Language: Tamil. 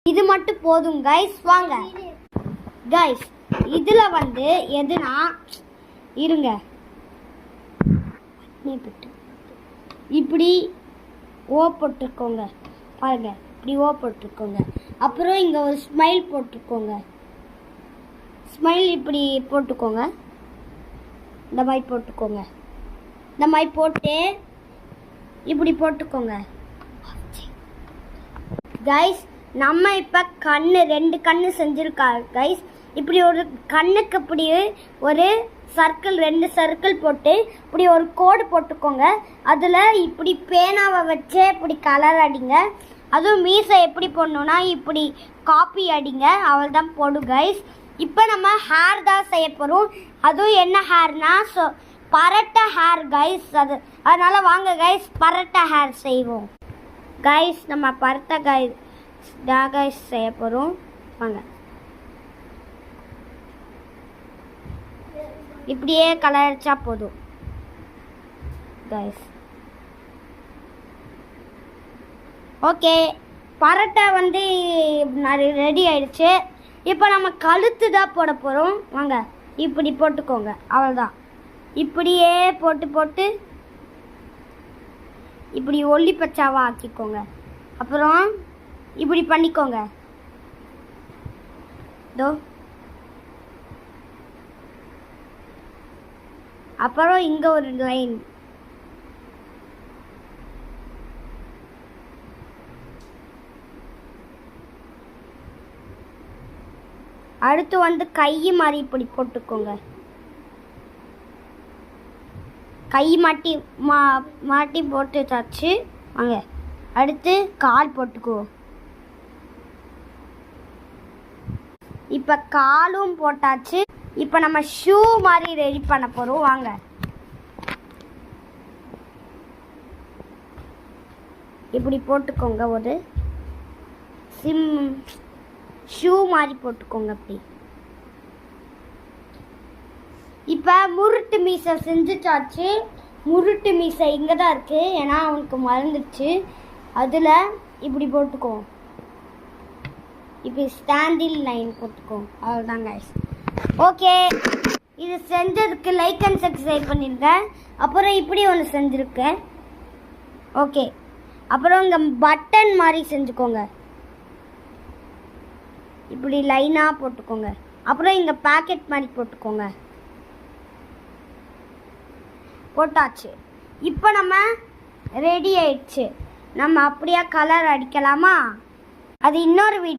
இது மட்டும் போதும் கைஸ். வாங்க கைஸ், இதுல வந்து எதுனா இருங்க, இப்படி ஓ போட்டுக்கோங்க பாருங்க, இப்படி ஓ போட்டுக்கோங்க. அப்புறம் இங்க ஒரு ஸ்மைல் போட்டுக்கோங்க. ஸ்மைல் இப்படி போட்டுக்கோங்க, இந்த மாதிரி போட்டுக்கோங்க. இந்த மாதிரி போட்டு இப்படி போட்டுக்கோங்க கைஸ். நம்ம இப்போ கண்ணு 2 கண்ணு செஞ்சுருக்கா கைஸ். இப்படி ஒரு கண்ணுக்கு இப்படி ஒரு சர்க்கிள் 2 சர்க்கிள் போட்டு இப்படி ஒரு கோடு போட்டுக்கோங்க. அதில் இப்படி பேனாவை வச்சு இப்படி கலர் அடிங்க. அதுவும் மீசை எப்படி போடணுன்னா இப்படி காப்பி அடிங்க, அவள் தான் போடும் கைஸ். இப்போ நம்ம ஹேர் தான் செய்ய போகிறோம். அதுவும் என்ன ஹேர்னா பரட்டை ஹேர் கைஸ். அதனால் வாங்க கைஸ், பரட்டை ஹேர் செய்வோம் கைஸ். நம்ம பரட்டை கைஸ் செய்ய போகிறோம். வாங்க, இப்படியே கலர் அடிச்சா போதும் கைஸ். ஓகே, பரட்டை வந்து ரெடி ஆயிடுச்சு. இப்போ நம்ம கழுத்து தான் போட போகிறோம். வாங்க, இப்படி போட்டுக்கோங்க, அவ்வளோதான். இப்படியே போட்டு இப்படி ஒல்லி பச்சாவா ஆக்கிக்கோங்க. அப்புறம் இப்படி பண்ணிக்கோங்க. இதோ அப்புறம் இங்கே ஒரு லைன். அடுத்து வந்து கை மாதிரி இப்படி போட்டுக்கோங்க. கை மாட்டி போட்டுச்சாச்சு. வாங்க, அடுத்து கால் போட்டுக்கோ. இப்போ காலும் போட்டாச்சு. இப்போ நம்ம ஷூ மாதிரி ரெடி பண்ண போகிறோம். வாங்க, இப்படி போட்டுக்கோங்க. ஒரு ஷூ மாதிரி போட்டுக்கோங்க அப்படி. இப்போ முருட்டு மீசை செஞ்சுட்டாச்சு. முருட்டு மீசை இங்கே தான் இருக்குது, ஏன்னா அவனுக்கு மறந்துடுச்சு. அதில் இப்படி போட்டுக்கோ. இப்படி ஸ்டாண்டில் லைன் போட்டுக்கோ, அவ்வளோதான் கைஸ். ஓகே, இது செஞ்சதுக்கு லைக் அண்ட் சப்ஸ்கிரைப் பண்ணியிருக்கேன். அப்புறம் இப்படி ஒன்று செஞ்சுருக்கேன். ஓகே, அப்புறம் இங்கே பட்டன் மாதிரி செஞ்சுக்கோங்க. இப்படி லைனாக போட்டுக்கோங்க. அப்புறம் இங்கே பாக்கெட் மாதிரி போட்டுக்கோங்க. போட்டாச்சு. இப்போ நம்ம ரெடி ஆயிடுச்சு. நம்ம அப்படியே கலர் அடிக்கலாமா? அது இன்னொரு